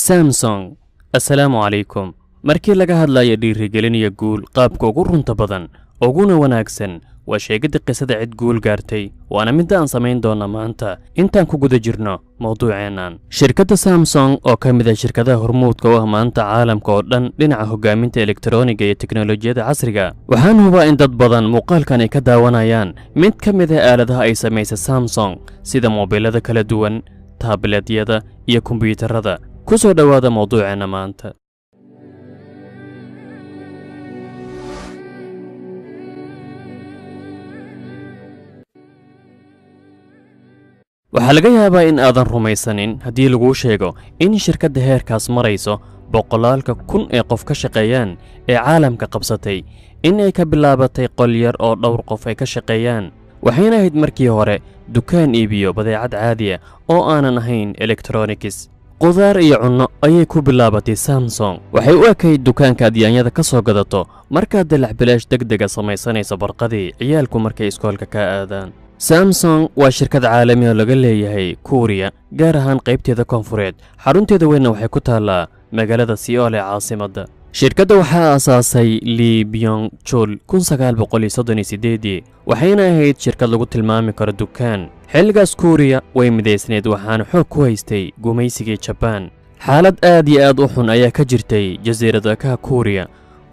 Samsung Assalaamu calaykum markii laga hadlayo dhiirigelinayo guul qaabka ugu runta badan uguna wanaagsan waa sheegida qisada cid guul gaartay waana mid aan samayn doona maanta intaan ku guda jirno mowduuceenan shirkadda Samsung oo ka mid ah shirkadaha hormuudka u ah maanta caalamka oo dhan dhinaca hogaaminta elektarooniga iyo teknoolojiyada casriga waxaan hubaa in dad badan muuqaalkan ay ka daawanayaan mid ka mid ah aaladaha ay samaysay Samsung sida moobilada kala duwan tabletyada iyo kombiyuutarada kusoo dhawaada mowduuceena maanta waxaa laga yaabaa in aadan rumaysanin haddii laguu sheego in shirkadda heerkaas marayso boqolaalka kun ee qof ka shaqeeyaan ee caalamka qabsatay in ay ka bilaabatay qol yar oo dhowr qof ay ka shaqeeyaan waxayna ahayd markii hore dukaan iibiyo badeecad caadi ah oo aanan ahayn electronics qudaar iyo cunno ayay ku bilaabatay Samsung waxay u ekayd dukaanka adyaanyada ka soo gadato markaad dalac bilaash degdega samaysanayso barqadii ciyaalku markay iskoolka ka aadaan Samsung waa shirkad caalami oo laga leeyahay Korea gaar ahaan qaybteeda koonfureed xarunteeda weyn waxay ku taalaa magaalada Seoul ee caasimadda shirkadda waxaa aasaasay Lee Byung-chul 1938 waxayna ahayd shirkad lagu tilmaami karo dukaan xilligaas Korea way midaysneed waxaana xoog ku haystay gumaysigii Japan xaalad aad iyo aad u xun ayaa ka jirtay jasiiradaha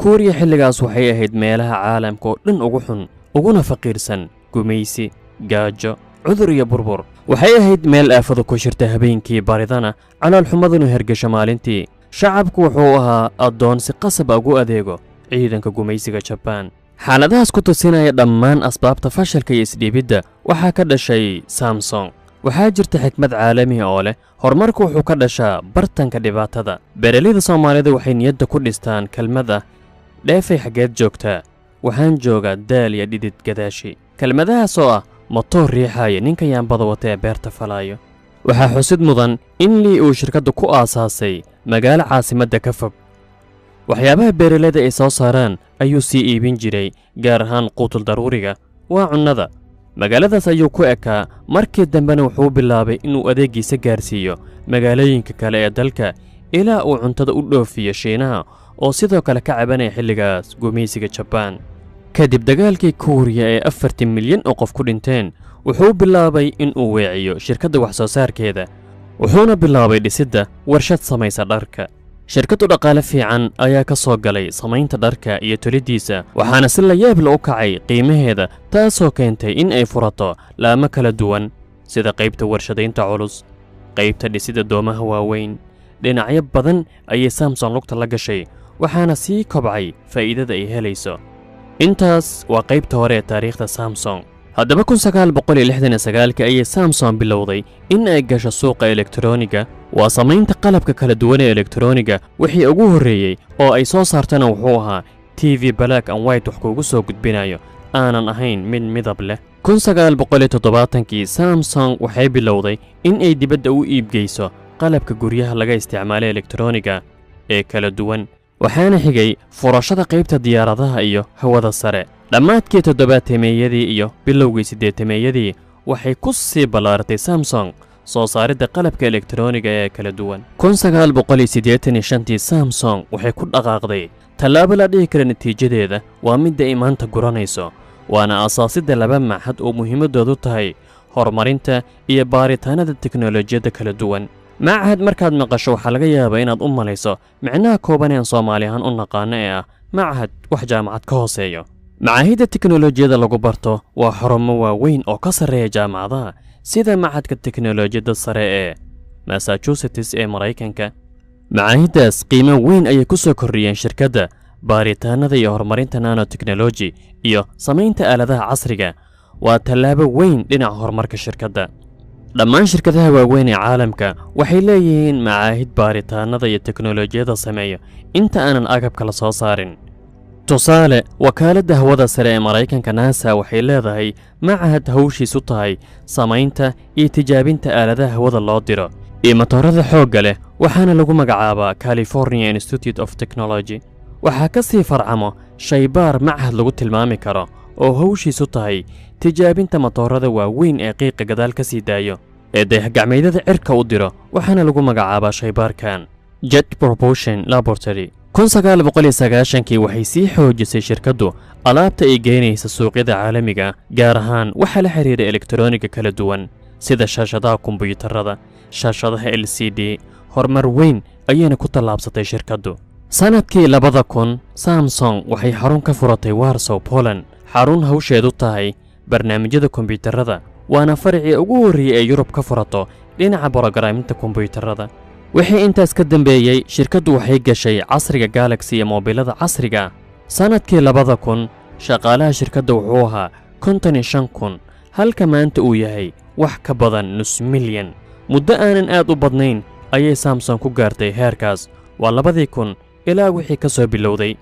Korea xilligaas waxay ahayd meelaha caalamka oo dhan ugu xun uguna faqiirsan gumaysi gaajo cudur iyo burbur waxay ahayd meel aafadu ku shirta habeenkii baridana calool xumaduna hergasho maalintii shacabku wuxuu ahaa adoon si qasab ugu adeego ciidanka gumaysiga Japan xaaladahaas ku tusinaya dhammaan asbaabta fashalka iyo isdhiibidda waxaa ka dhashay Samsung waxaa jirta xikmad caalami ah oo leh horumarku wuxuu ka dhashaa bartanka dhibaatada beeraleyda Soomaalida waxay niyadda ku dhistaan kelmada dheefay xageed joogtaa waxaan joogaa daal iyo dhidid gadaashi kelmadahaas oo ah motor riixaya ninka yaambada wata ee beerta falaayo waxaa xusid mudan in Lee uu shirkadda ku aasaasay magaalo caasimadda ka fog waxyaabaha beeraleyda ay soo saaraan ayuu sii iibin jiray gaar ahaan quutul daruuriga waa cunnada magaaladaas ayuu ku ekaa markii dambena wuxuu bilaabay inuu adeegiisa gaarsiiyo magaalooyinka kale ee dalka ilaa uu cuntada u dhoofiyo Shiinaha oo sidoo kale ka cabanaya xilligaas gumaysiga Japan kadib dagaalkii Korea ee 40 milyan oo qof ku dhinteen wuxuu bilaabay in uu weeciyo shirkadda wax soo saarkeeda wuxuuna bilaabay dhisidda warshad samaysa dharka shirkaddu dhaqaale fiican ayaa ka soo galay samaynta dharka iyo tolidiisa waxaana si la yaab leh u kacay qiimaheeda taasoo keentay in ay furato laamo kala duwan sida qaybta warshadaynta culus qaybta dhisidda doomaha waaweyn dhinacyo badan ayay Samsung lugta la gashay waxaana sii kobcay faa'iidada ay helayso intaas waa qaybta hore ee taariikhda Samsung haddaba 1969 ayay Samsung bilowday in ay gasho suuqa elektarooniga waa samaynta qalabka kala duwan ee elektarooniga wixii ugu horreeyay oo ay soo saartana wuxuu ahaa TV black and white wax kuugu soo gudbinayo aanan ahayn mid midab leh 1970kii Samsung waxay bilowday in ay dibadda u iibgeyso qalabka guryaha laga isticmaalo elektarooniga ee kala duwan waxaana xigay furashada qaybta diyaaradaha iyo hawada sare dhammaadkii 70meeyadii iyo bilowgii 80meeyadii waxay ku sii ballaaratay Samsung soo saaridda qalabka elektarooniga ee kala duwan 1985tii Samsung waxay ku dhaqaaqday tallaabo la dhihi kara natiijadeeda waa mid ay maanta guranayso waana asaasidda laba maxad oo muhiimadoodu tahay horumarinta iyo baaritaanada teknoolojiyadda kala duwan معهد markaad maqasho waxa laga yaabaa inaad u malayso macnaha kooban ee Soomaali ahaan u naqaano ee ah معهد wax jaamacad ka hooseeyo macaahidda teknoolojiyada lagu barto waa xarumo waaweyn oo ka sareeya jaamacadaha sida macadka teknoolojiyada sare ee Massachusetts ee Mareykanka macaahiddaas qiimo weyn ayay ku soo kordhiyeen shirkadda baaritaanada iyo horumarinta nanotechnology iyo samaynta aaladaha casriga waa tallaabo weyn dhinaca horumarka shirkadda dhammaan shirkadaha waaweyn ee caalamka waxay leeyihiin macaahid baaritaanada iyo teknoolojiyada sameeyo inta aanan agabka la soo saarin tusaale wakaaladda hawada sare ee Mareykanka NASA waxay leedahay macahad hawshiisu tahay samaynta iyo tijaabinta aaladaha hawada loo diro iyo matoorada xoogga leh waxaana lagu magacaabaa California Institute of Technology waxaa ka sii farcamo shaybaar macahad lagu tilmaami karo oo hawshiisu tahay tijaabinta matoorada waaweyn ee qiiqa gadaal ka sii daayo ee dayax-gacmeedyada cirka u diro waxaana lagu magacaabaa shaybaarkan Jet Propulsion Laboratory 1990kii waxay sii xoojisay shirkaddu alaabta ay geynaysa suuqyada caalamiga gaar ahaan waxa la xiriira elektarooniga kala duwan sida shaashadaha kombiyuutarada shaashadaha LCD horumar weyn ayayna ku tallaabsatay shirkaddu sanadkii 2000 Samsung waxay xarun ka furatay Warsaw Poland xarun hawsheedu tahay barnaamijyada kombiyuutarada waana farcii ugu horreeyay ee Yurub ka furato dhinaca programinta kombiyuutarada wixii intaas ka dambeeyay shirkaddu waxay gashay casriga Galaxy ee moobilada casriga sanadkii 2000 shaqaalaha shirkadda wuxuu ahaa 55,000 halka maanta uu yahay wax ka badan nus milyan muddo aanan aad u badnayn ayay Samsung ku gaartay heerkaas waa 2000 ilaa wixii ka soo bilowday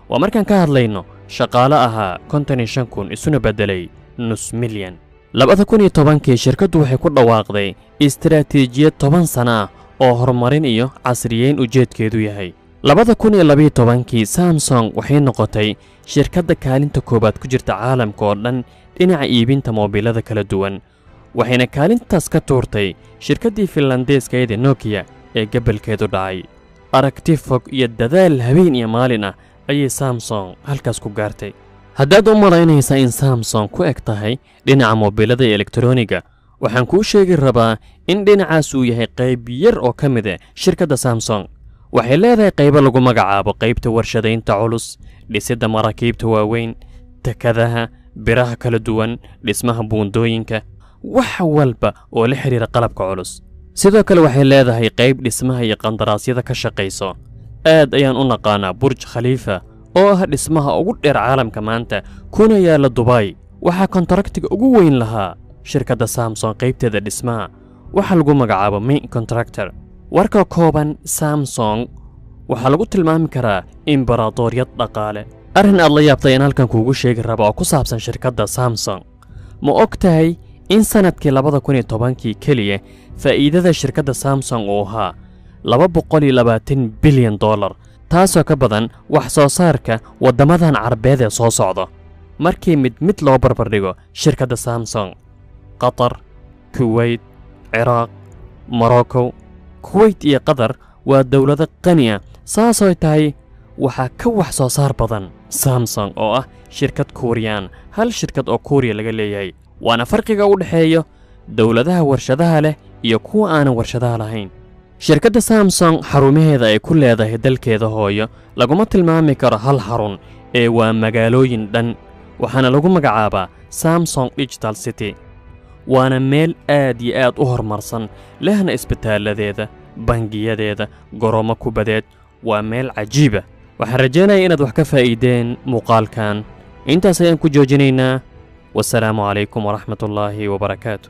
waa markaan ka hadlayno shaqaale ahaa 55,000 isuna bedelay nus milyan 2010kii shirkaddu waxay ku dhawaaqday istiraatiijiyad 10 sano ah oo horumarin iyo casriyeyn ujeedkeedu yahay 2012kii Samsung waxay noqotay shirkadda kaalinta koobaad ku jirta caalamka oo dhan dhinaca iibinta moobilada kala duwan waxayna kaalintaas ka tuurtay shirkaddii Finlandeeska ee Nokia ee gabalkeedu dhacay aragti fog iyo dadaal habeen iyo maalin ah ayay Samsung halkaas ku gaartay haddaad u malaynaysaa in Samsung ku eg tahay dhinaca moobilada elektarooniga waxaan kuu sheegi rabaa in dhinacaas uu yahay qayb yar oo ka mid ah shirkadda Samsung waxay leedahay qaybo lagu magacaabo qaybta warshadaynta culus dhisidda maraakiibta waaweyn takadaha biraha kala duwan dhismaha buundooyinka wax walba oo la xiriira qalabka culus sidoo kale waxay leedahay qayb dhismaha iyo qandaraasyada ka shaqeyso aad ayaan u naqaanaa Burj Khalifa oo ah dhismaha ugu dheer caalamka maanta kuna yaala Dubai waxa kontraktiga ugu weyn lahaa shirkadda Samsung qaybteeda dhismaha waxa lagu magacaabo main contractor warka kooban Samsung waxa lagu tilmaami karaa imbaraatoriyad dhaqaale arrin aad la yaabtay in halkan kuugu sheegi raba oo ku saabsan shirkadda Samsung ma ogtahay in sanadkii 2010kii kaliya faa'iidada shirkadda Samsung uu ahaa $220 bilyan taasoo ka badan wax soo saarka wadamadan Carabeed ee soo socda markii mid loo barbardhigo shirkadda Samsung Qatar Kuwait Iraq Morocco Kuwait iyo Qatar waa dawlado qani ah saasoo tahay waxa ka wax soo saar badan Samsung oo ah shirkad Korean hal shirkad oo Korea laga leeyahay waana farqiga u dhaxeeyo dawladaha warshadaha leh iyo kuwa aan warshadaha lahayn shirkadda Samsung xarumaheeda ay ku leedahay dalkeeda hooyo laguma tilmaami karo hal xarun ee waa magaalooyin dhan waxaana lagu magacaabaa Samsung Digital City waana meel aad iyo aad u horumarsan lehna isbitaaladeeda bangiyadeeda garoomo kubadeed waa meel cajiib ah waxaan rajaynayaa inaad wax ka faa'iideen muuqaalkan intaas ayaan ku joojinaynaa والسلام عليكم ورحمة الله وبركاته